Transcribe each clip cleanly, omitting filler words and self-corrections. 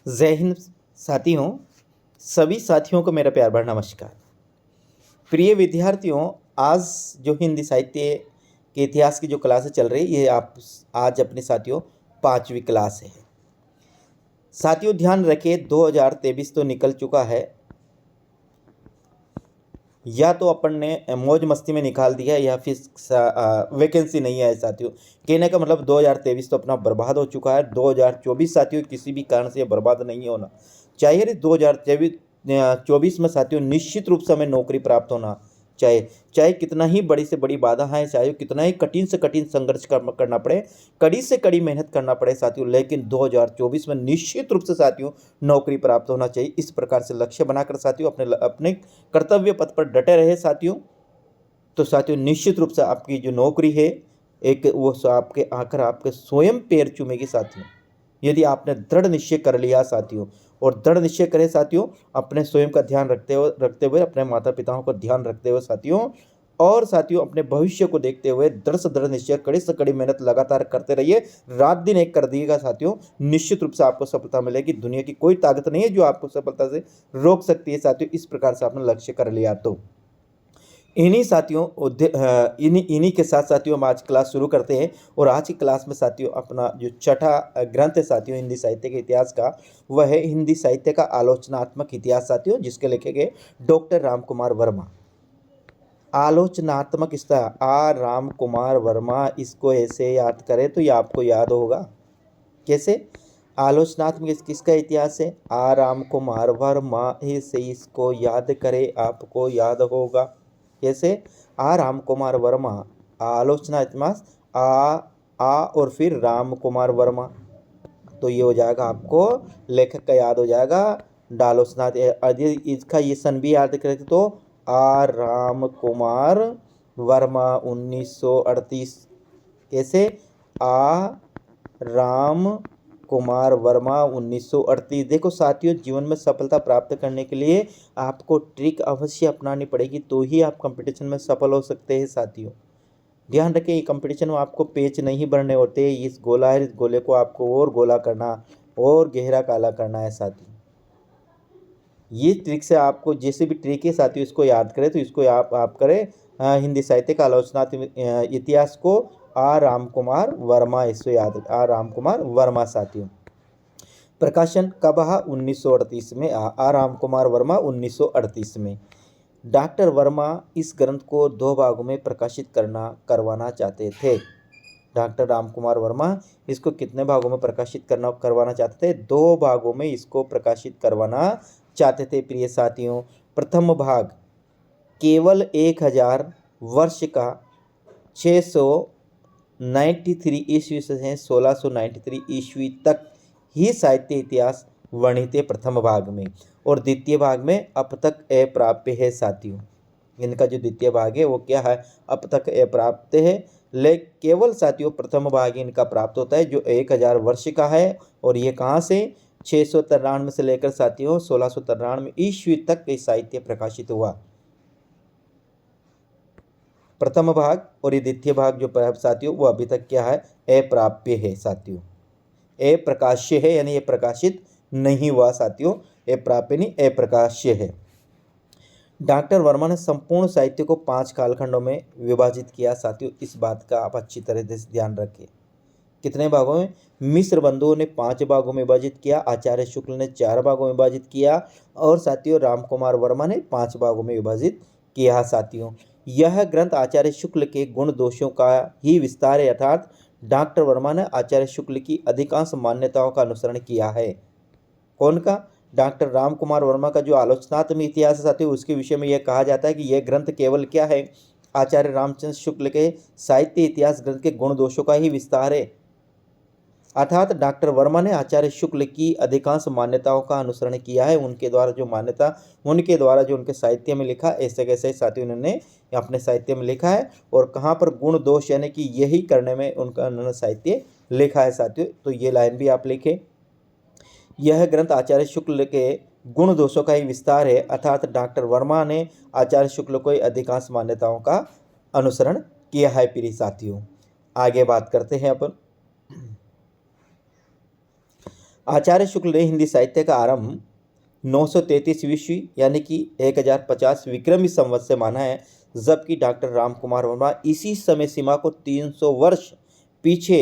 जय हिंद साथियों। सभी साथियों को मेरा प्यार भरा नमस्कार। प्रिय विद्यार्थियों, आज जो हिंदी साहित्य के इतिहास की जो क्लासेस चल रही है, ये आप आज अपने साथियों 5वीं क्लास है। साथियों ध्यान रखें, 2023 तो निकल चुका है, या तो अपन ने मौज मस्ती में निकाल दिया या फिर वैकेंसी नहीं है। साथियों कहने का मतलब 2023 तो अपना बर्बाद हो चुका है। 2024 साथियों किसी भी कारण से बर्बाद नहीं होना चाहिए। 2024 में साथियों निश्चित रूप से हमें नौकरी प्राप्त होना चाहिए, चाहे कितना ही बड़ी से बड़ी बाधा है, चाहे कितना ही कठिन से कठिन संघर्ष करना पड़े, कड़ी से कड़ी मेहनत करना पड़े साथियों, लेकिन 2024 में निश्चित रूप से साथियों नौकरी प्राप्त होना चाहिए। इस प्रकार से लक्ष्य बनाकर साथियों अपने अपने कर्तव्य पथ पर डटे रहे साथियों। तो साथियों निश्चित रूप से आपकी जो नौकरी है एक वो आपके आकर आपके स्वयं पैर चूमेगी साथियों, यदि आपने दृढ़ निश्चय कर लिया साथियों। और दृढ़ निश्चय करें साथियों, अपने स्वयं का ध्यान रखते हुए अपने माता पिताओं का ध्यान रखते हुए साथियों, और साथियों अपने भविष्य को देखते हुए दृढ़ से दृढ़ निश्चय, कड़ी से कड़ी मेहनत लगातार करते रहिए। रात दिन एक कर दिएगा साथियों, निश्चित रूप से आपको सफलता मिलेगी। दुनिया की कोई ताकत नहीं है जो आपको सफलता से रोक सकती है साथियों। इस प्रकार से आपने लक्ष्य कर लिया तो इन्हीं साथियों इन्हीं के साथ साथियों हम आज क्लास शुरू करते हैं। और आज की क्लास में साथियों अपना जो छठा ग्रंथ है साथियों हिंदी साहित्य के इतिहास का, वह है हिंदी साहित्य का आलोचनात्मक इतिहास साथियों, जिसके लेखे गए डॉक्टर राम कुमार वर्मा। आलोचनात्मक राम कुमार वर्मा, इसको ऐसे याद करें तो ये आपको याद होगा। कैसे? आलोचनात्मक किसका इतिहास है? राम कुमार वर्मा, ऐसे इसको याद करें आपको याद होगा। कैसे? राम कुमार वर्मा, आलोचना इतिहास और फिर राम कुमार वर्मा, तो ये हो जाएगा आपको लेखक का याद हो जाएगा। डालोचना इसका ये सन भी याद करें तो राम कुमार वर्मा 1938। कैसे? राम कुमार वर्मा 1938। देखो साथियों, जीवन में सफलता प्राप्त करने के लिए आपको ट्रिक अवश्य अपनानी पड़ेगी, तो ही आप कंपटीशन में सफल हो सकते हैं साथियों। ध्यान रखें, ये कंपटीशन में आपको पेच नहीं भरने होते। इस गोला है, इस गोले को आपको और गोला करना और गहरा काला करना है साथियों। ये ट्रिक से आपको जैसे भी ट्रिक है साथियों, इसको याद करें तो इसको आप करें हिंदी साहित्य का आलोचनात्मक इतिहास को राम कुमार वर्मा, इसको याद राम कुमार वर्मा साथियों। प्रकाशन कब? 1938 में। राम कुमार वर्मा 1938 में। डॉक्टर वर्मा इस ग्रंथ को 2 भागों में प्रकाशित करवाना चाहते थे। डॉक्टर राम कुमार वर्मा इसको कितने भागों में प्रकाशित करवाना चाहते थे? 2 भागों में इसको प्रकाशित करवाना चाहते थे प्रिय साथियों। प्रथम भाग केवल 1000 वर्ष का 693 ईस्वी से 1693 ईस्वी तक ही साहित्य इतिहास वर्णित है प्रथम भाग में, और द्वितीय भाग में अब तक अप्राप्य है साथियों। इनका जो द्वितीय भाग है वो क्या है? अब तक अप्राप्त है। लेकिन केवल साथियों प्रथम भाग इनका प्राप्त होता है जो 1000 वर्ष का है, और ये कहाँ से? 693 से लेकर साथियों 1693 ईस्वी तक ये साहित्य प्रकाशित हुआ प्रथम भाग। और ये द्वितीय भाग जो साथियों वो अभी तक क्या है? अप्राप्य है साथियों, अप्रकाश्य है, यानी ये प्रकाशित नहीं हुआ साथियों। अप्राप्य नहीं, अप्रकाश्य है। डॉक्टर वर्मा ने संपूर्ण साहित्य को 5 कालखंडों में विभाजित किया साथियों। इस बात का आप अच्छी तरह से ध्यान रखें। कितने भागों में? मिश्र बंधुओं ने 5 भागों में विभाजित किया, आचार्य शुक्ल ने 4 भागों में विभाजित किया, और साथियों राम कुमार वर्मा ने 5 भागों में विभाजित किया साथियों। यह ग्रंथ आचार्य शुक्ल के गुण दोषों का ही विस्तार है, अर्थात डॉक्टर वर्मा ने आचार्य शुक्ल की अधिकांश मान्यताओं का अनुसरण किया है। कौन का? डॉक्टर राम कुमार वर्मा का जो आलोचनात्मक इतिहास है साथियों, उसके विषय में यह कहा जाता है कि यह ग्रंथ केवल क्या है? आचार्य रामचंद्र शुक्ल के साहित्य इतिहास ग्रंथ के गुण दोषों का ही विस्तार है, अर्थात डॉक्टर वर्मा ने आचार्य शुक्ल की अधिकांश मान्यताओं का अनुसरण किया है। उनके द्वारा जो उनके साहित्य में लिखा, ऐसे कैसे साथियों उन्होंने अपने साहित्य में लिखा है, और कहाँ पर गुण दोष यानी कि यही करने में उन्होंने साहित्य लिखा है साथियों। तो ये लाइन भी आप लिखें, यह ग्रंथ आचार्य शुक्ल के गुण दोषों का ही विस्तार है, अर्थात डॉक्टर वर्मा ने आचार्य शुक्ल को अधिकांश मान्यताओं का अनुसरण किया है प्रिय साथियों। आगे बात करते हैं अपन। आचार्य शुक्ल ने हिंदी साहित्य का आरंभ 933 ईस्वी यानी कि 1050 विक्रमी संवत से माना है, जबकि डॉक्टर राम कुमार वर्मा इसी समय सीमा को 300 वर्ष पीछे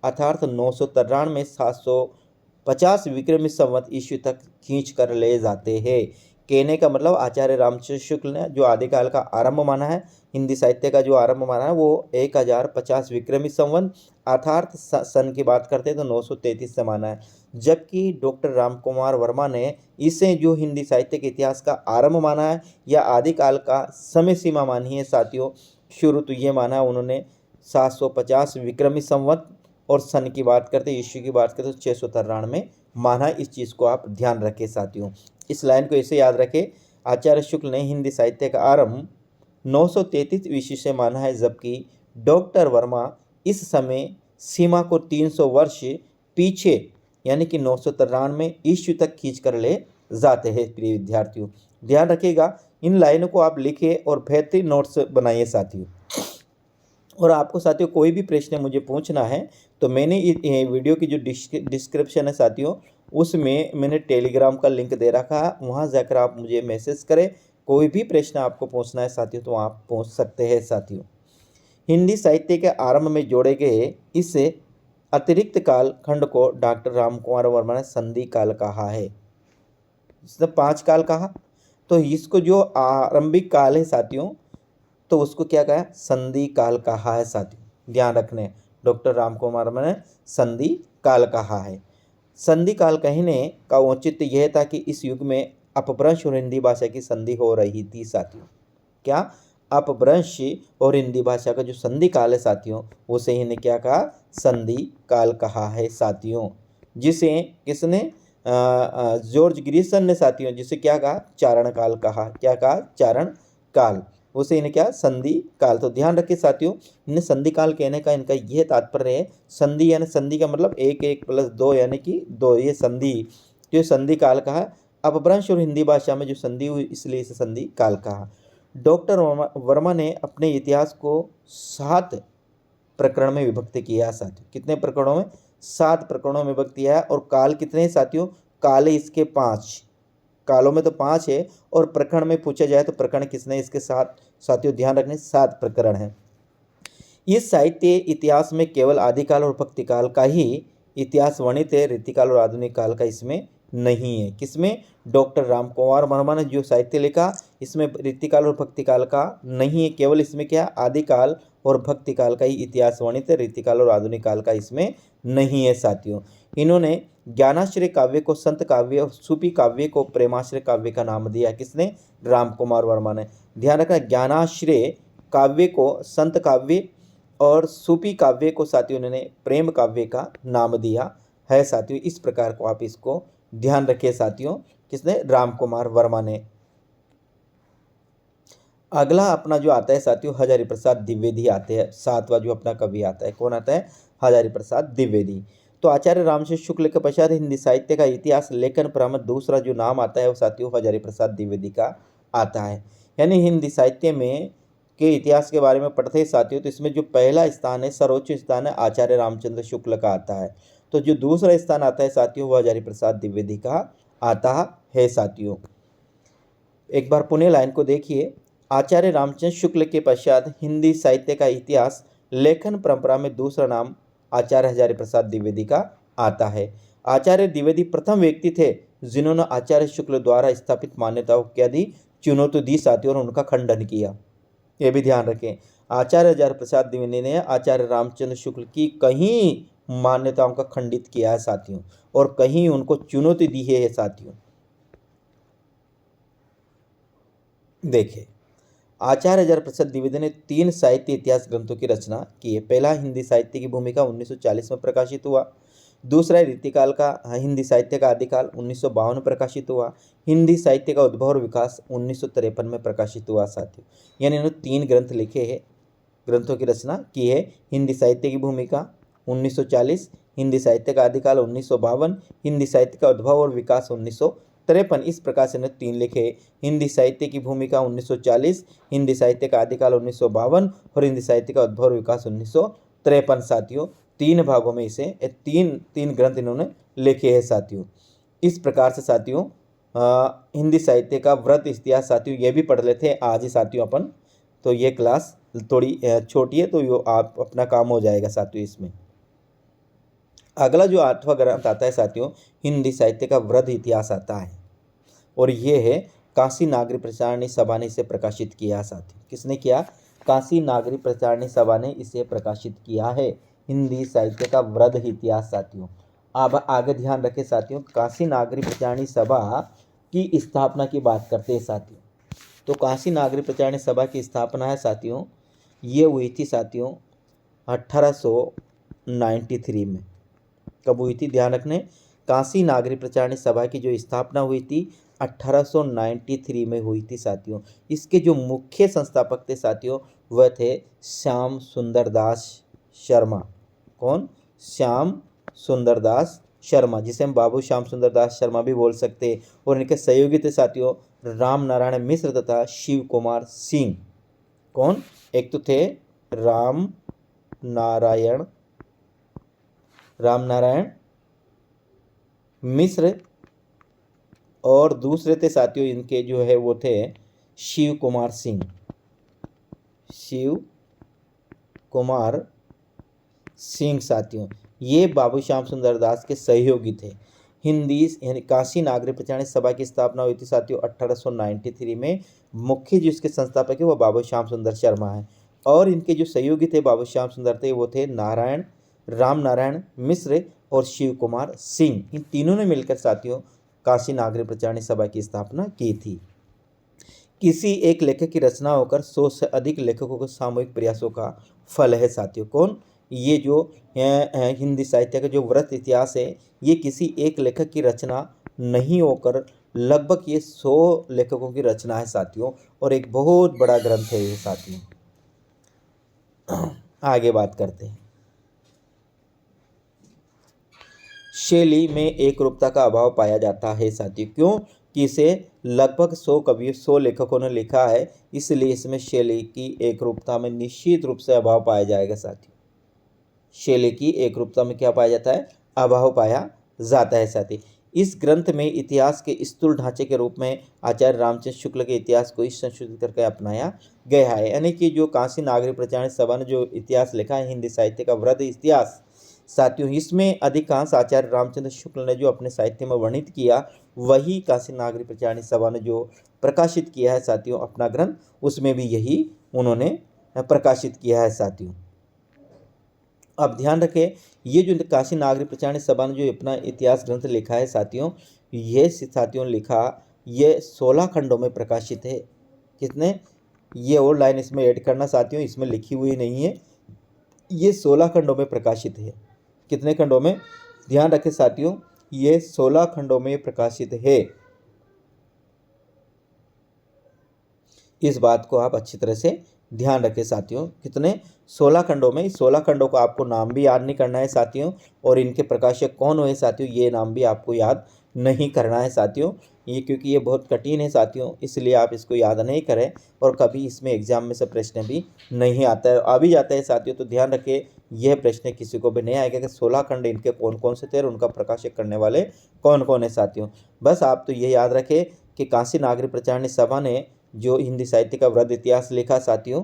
अर्थात 993 में 750 विक्रमी संवत ईस्वी तक खींच कर ले जाते हैं। कहने का मतलब आचार्य रामचंद्र शुक्ल ने जो आदिकाल का आरंभ माना है, हिंदी साहित्य का जो आरंभ माना है वो 1050 विक्रमी संवत अर्थात सन की बात करते हैं तो 933 से माना है, जबकि डॉक्टर राम कुमार वर्मा ने इसे जो हिंदी साहित्य के इतिहास का आरंभ माना है या आदिकाल का समय सीमा मानी है साथियों, शुरू तो ये माना है उन्होंने 750 विक्रमी संवत और सन की बात करते ईस्वी की बात करते तो 693 में माना। इस चीज़ को आप ध्यान रखें साथियों, इस लाइन को ऐसे याद रखें। आचार्य शुक्ल ने हिंदी साहित्य का आरंभ 933 ईस्वी से माना है, जबकि डॉक्टर वर्मा इस समय सीमा को 300 वर्ष पीछे यानी कि 993 ईस्वी तक खींच कर ले जाते हैं। प्रिय विद्यार्थियों ध्यान रखिएगा, इन लाइनों को आप लिखें और बेहतरीन नोट्स बनाइए साथियों। और आपको साथियों कोई भी प्रश्न मुझे पूछना है तो मैंने ये वीडियो की जो डिस्क्रिप्शन है साथियों, उसमें मैंने टेलीग्राम का लिंक दे रखा है, वहाँ जाकर आप मुझे मैसेज करें। कोई भी प्रश्न आपको पूछना है साथियों तो आप पूछ सकते हैं साथियों। हिंदी साहित्य के आरंभ में जोड़े गए इस अतिरिक्त काल खंड को डॉक्टर राम कुमार वर्मा ने संधि काल कहा है। इसने 5 काल कहा, तो इसको जो आरंभिक काल है साथियों तो उसको क्या कहा, संधि काल कहा है साथियों। ध्यान रखने, डॉक्टर राम कुमार वर्मा ने संधि काल कहा है। संधि काल कहने का औचित्य यह था कि इस युग में अपभ्रंश और हिंदी भाषा की संधि हो रही थी साथियों। क्या, अपभ्रंश और हिंदी भाषा का जो संधि काल है साथियों उसे इन्हें क्या कहा, संधि काल कहा है साथियों। जिसे किसने, जॉर्ज ग्रीसन ने साथियों जिसे क्या कहा, चारण काल कहा। क्या कहा, चारण काल, उसे इन्हें क्या, संधि काल। तो ध्यान रखिए साथियों, इन्हें संधि काल कहने का इनका यह तात्पर्य है, संधि यानी संधि का मतलब 1 1 + 2 यानी कि 2, ये संधि जो संधि काल कहा। अपभ्रंश और हिंदी भाषा में जो संधि हुई इसलिए इसे संधि काल कहा। डॉक्टर वर्मा ने अपने इतिहास को 7 प्रकरण में विभक्त किया साथियों। कितने प्रकरणों में, 7 प्रकरणों में विभक्त किया है। और काल कितने हैं साथियों, काल है इसके 5, कालों में तो 5 है और प्रकरण में पूछा जाए तो प्रकरण कितने, इसके 7 साथियों। ध्यान रखने 7 प्रकरण हैं। इस साहित्य इतिहास में केवल आदिकाल और भक्तिकाल का ही इतिहास वर्णित है, रीतिकाल और आधुनिक काल का इसमें नहीं है। किसमें, डॉक्टर राम कुमार वर्मा ने जो साहित्य लिखा इसमें रीतिकाल और भक्तिकाल का नहीं है, केवल इसमें क्या, आदिकाल और भक्तिकाल का ही इतिहास वर्णित है, रीतिकाल और आधुनिक काल का इसमें नहीं है साथियों। इन्होंने ज्ञानाश्रय काव्य को संत काव्य और सूफी काव्य को प्रेमाश्रय काव्य का नाम दिया। किसने, राम कुमार वर्मा ने। ध्यान रखना, ज्ञानाश्रय काव्य को संत काव्य और सूफी काव्य को साथियों उन्होंने प्रेम काव्य का नाम दिया है साथियों। इस प्रकार को आप इसको ध्यान रखिए साथियों, किसने, राम कुमार वर्मा ने। अगला अपना जो आता है साथियों हजारी प्रसाद द्विवेदी आते हैं। 7वां जो अपना कवि आता है, कौन आता है, हजारी प्रसाद द्विवेदी। तो आचार्य रामचंद्र शुक्ल के पश्चात हिंदी साहित्य का इतिहास लेखन क्रम दूसरा जो नाम आता है वो साथियों हजारी प्रसाद द्विवेदी का आता है। यानी हिंदी साहित्य में के इतिहास के बारे में पढ़ते हैं साथियों तो इसमें जो पहला स्थान है, सर्वोच्च स्थान है, आचार्य रामचंद्र शुक्ल का आता है। तो जो दूसरा स्थान आता है साथियों वो हजारी प्रसाद द्विवेदी का आता है साथियों। एक बार पुनः लाइन को देखिए, आचार्य रामचंद्र शुक्ल के पश्चात हिंदी साहित्य का इतिहास लेखन परंपरा में दूसरा नाम आचार्य हजारी प्रसाद द्विवेदी का आता है। आचार्य द्विवेदी प्रथम व्यक्ति थे जिन्होंने आचार्य शुक्ल द्वारा स्थापित मान्यताओं क्या दी, चुनौती दी साथियों, और उनका खंडन किया। यह भी ध्यान रखें, आचार्य हजारी प्रसाद द्विवेदी ने आचार्य रामचंद्र शुक्ल की कहीं मान्यताओं का खंडित किया है साथियों, और कहीं उनको चुनौती दी है साथियों। देखिए, आचार्य हजारी प्रसाद द्विवेदी ने 3 साहित्य इतिहास ग्रंथों की रचना की है। पहला हिंदी साहित्य की भूमिका 1940 में प्रकाशित हुआ। दूसरा रीतिकाल का हिंदी साहित्य का आदिकाल 1952 में प्रकाशित हुआ। हिंदी साहित्य का उद्भव और विकास 1953 में प्रकाशित हुआ साथियों। यानी इन्होंने 3 ग्रंथ लिखे हैं, ग्रंथों की रचना की है। हिंदी साहित्य की भूमिका 1940, हिंदी साहित्य का आदिकाल 1952, हिंदी साहित्य का उद्भव और विकास 1953। इस प्रकार से 3 लिखे। हिंदी साहित्य की भूमिका 1940, हिंदी साहित्य का आदिकाल 1952 और हिंदी साहित्य का उद्भव और विकास 1953 साथियों। 3 भागों में इसे तीन तीन ग्रंथ इन्होंने लिखे हैं साथियों। इस प्रकार से साथियों हिंदी साहित्य का व्रत इतिहास साथियों ये भी पढ़ लेते हैं आज ही साथियों अपन। तो ये क्लास थोड़ी छोटी है, तो यो आप अपना काम हो जाएगा साथियों इसमें। अगला जो 8वां ग्रंथ आता है साथियों, हिंदी साहित्य का वृहद इतिहास आता है, और ये है काशी नागरी प्रचारणी सभा ने इसे प्रकाशित किया साथियों। किसने किया? काशी नागरी प्रचारणी सभा ने इसे प्रकाशित किया है, हिंदी साहित्य का वृहद इतिहास साथियों। अब आगे ध्यान रखें साथियों, काशी नागरी प्रचारणी सभा की स्थापना की बात करते हैं साथियों। तो काशी नागरी प्रचारणी सभा की स्थापना है साथियों, ये हुई थी साथियों 1893 में। कब हुई थी? ध्यान रखने, काशी नागरी प्रचारणी सभा की जो स्थापना हुई थी 1893 में हुई थी साथियों। इसके जो मुख्य संस्थापक थे साथियों वह थे श्याम सुंदर दास शर्मा। कौन? श्याम सुंदर दास शर्मा, जिसे हम बाबू श्याम सुंदर दास शर्मा भी बोल सकते हैं। और इनके सहयोगी थे साथियों राम नारायण मिश्र तथा शिव कुमार सिंह। कौन? एक तो थे राम नारायण मिश्र, और दूसरे थे साथियों इनके जो है वो थे शिव कुमार सिंह साथियों। ये बाबू श्याम सुंदर दास के सहयोगी थे। हिंदी यानी काशी नागरी प्रचारणी सभा की स्थापना हुई थी साथियों 1893 में। मुख्य जो इसके संस्थापक है वो बाबू श्याम सुंदर शर्मा है, और इनके जो सहयोगी थे बाबू श्याम सुंदर थे वो थे राम नारायण मिश्र और शिव कुमार सिंह। इन तीनों ने मिलकर साथियों काशी नागरी प्रचारणी सभा की स्थापना की थी। किसी एक लेखक की रचना होकर 100 से अधिक लेखकों के सामूहिक प्रयासों का फल है साथियों। कौन? ये जो हिंदी साहित्य का जो वृहद इतिहास है ये किसी एक लेखक की रचना नहीं होकर लगभग ये 100 लेखकों की रचना है साथियों, और एक बहुत बड़ा ग्रंथ है ये साथियों। आगे बात करते हैं। शैली में एक रूपता का अभाव पाया जाता है साथियों। क्यों? कि इसे लगभग 100 कवियों 100 लेखकों ने लिखा है, इसलिए इसमें शैली की एक रूपता में निश्चित रूप से अभाव पाया जाएगा साथियों। शैली की एक रूपता में क्या पाया जाता है? अभाव पाया जाता है साथी। इस ग्रंथ में इतिहास के स्थूल ढांचे के रूप में आचार्य रामचंद्र शुक्ल के इतिहास को ही संशोधित करके अपनाया गया है। यानी कि जो काशी नागरी प्रचारणी सभा ने जो इतिहास लिखा है हिंदी साहित्य का वृहद इतिहास साथियों, इसमें अधिकांश आचार्य रामचंद्र शुक्ल ने जो अपने साहित्य में वर्णित किया वही काशी नागरी प्रचारणी सभा ने जो प्रकाशित किया है साथियों अपना ग्रंथ, उसमें भी यही उन्होंने प्रकाशित किया है साथियों। अब ध्यान रखें, ये जो काशी नागरी प्रचारणी सभा ने जो अपना इतिहास ग्रंथ लिखा है साथियों, ये साथियों लिखा ये 16 खंडों में प्रकाशित है। कितने? ये और लाइन इसमें ऐड करना साथियों, इसमें लिखी हुई नहीं है। ये 16 खंडों में प्रकाशित है। कितने खंडों में? ध्यान रखें साथियों, ये 16 खंडों में प्रकाशित है। इस बात को आप अच्छी तरह से ध्यान रखें साथियों। कितने? 16 खंडों में। 16 खंडों को आपको नाम भी याद नहीं करना है साथियों, और इनके प्रकाशक कौन हुए साथियों ये नाम भी आपको याद नहीं करना है साथियों। ये क्योंकि ये बहुत कठिन है साथियों, इसलिए आप इसको याद नहीं करें, और कभी इसमें एग्जाम में से प्रश्न भी नहीं आता है, आ भी जाता है साथियों। तो ध्यान रखें, यह प्रश्न किसी को भी नहीं आएगा कि 16 खंड इनके कौन कौन से थे और उनका प्रकाशक करने वाले कौन कौन है साथियों। बस आप तो ये याद रखें कि काशी नागरी प्रचारणी सभा ने जो हिंदी साहित्य का वृहद इतिहास लिखा साथियों,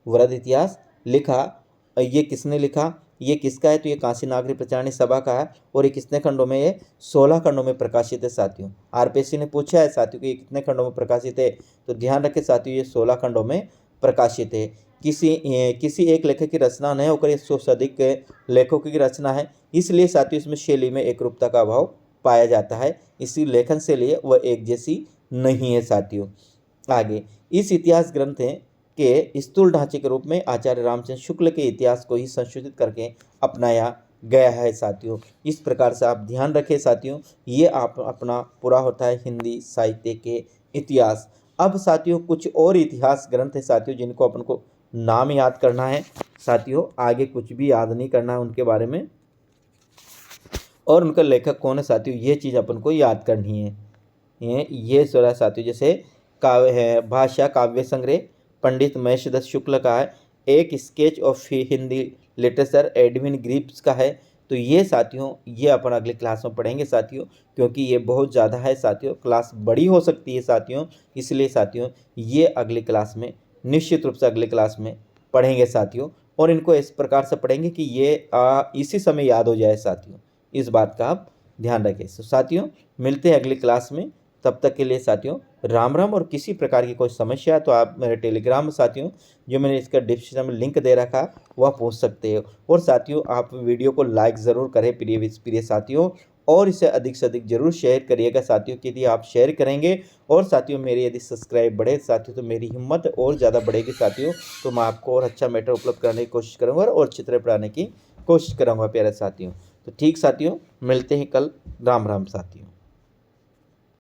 वृहद इतिहास लिखा, ये किसने लिखा? ये किसका है? तो ये काशी नागरी प्रचारणी सभा का है, और ये कितने खंडों में? ये 16 खंडों में प्रकाशित है साथियों। आरपीएससी ने पूछा है साथियों कि ये कितने खंडों में प्रकाशित है, तो ध्यान रखें साथियों ये 16 खंडों में प्रकाशित है। किसी एक लेखक की रचना नहीं होकर ये 100 से अधिक लेखकों की रचना है, इसलिए साथियों इसमें शैली में एक रूपता का अभाव पाया जाता है। इसी लेखन से लिए वह एक जैसी नहीं है साथियों। आगे, इस इतिहास ग्रंथ के स्थूल ढांचे के रूप में आचार्य रामचंद्र शुक्ल के इतिहास को ही संशोधित करके अपनाया गया है साथियों। इस प्रकार से आप ध्यान रखें साथियों, ये आप अपना पूरा होता है हिंदी साहित्य के इतिहास। अब साथियों कुछ और इतिहास ग्रंथ है साथियों जिनको अपन को नाम याद करना है साथियों, आगे कुछ भी याद नहीं करना है उनके बारे में, और उनका लेखक कौन है साथियों ये चीज़ अपन को याद करनी है। ये सोलह साथियों, जैसे काव्य है भाषा काव्य संग्रह पंडित महेश दत्त शुक्ल का है, एक sketch of Hindi latest sir admin grips का है। तो ये साथियों ये अपन अगले क्लास में पढ़ेंगे साथियों, क्योंकि ये बहुत ज़्यादा है साथियों, क्लास बड़ी हो सकती है साथियों, इसलिए साथियों ये अगले क्लास में निश्चित रूप से अगले क्लास में पढ़ेंगे साथियों। और इनको इस प्रकार से पढ़ेंगे कि ये इसी समय याद हो जाए साथियों, इस बात का आप ध्यान रखें। तो साथियों मिलते हैं अगली क्लास में, तब तक के लिए साथियों राम राम। और किसी प्रकार की कोई समस्या है तो आप मेरे टेलीग्राम में साथियों, जो मैंने इसका डिस्क्रिप्शन में लिंक दे रखा है, वह पूछ सकते हो। और साथियों आप वीडियो को लाइक ज़रूर करें प्रिय साथियों, और इसे अधिक से अधिक जरूर शेयर करिएगा साथियों, कि यदि आप शेयर करेंगे और साथियों मेरी यदि सब्सक्राइब बढ़े साथियों तो मेरी हिम्मत और ज़्यादा बढ़ेगी साथियों। तो मैं आपको और अच्छा मैटर उपलब्ध करने की कोशिश करूँगा और चित्र पढ़ाने की कोशिश करूँगा प्यारे साथियों। तो ठीक साथियों मिलते हैं कल। राम राम साथियों।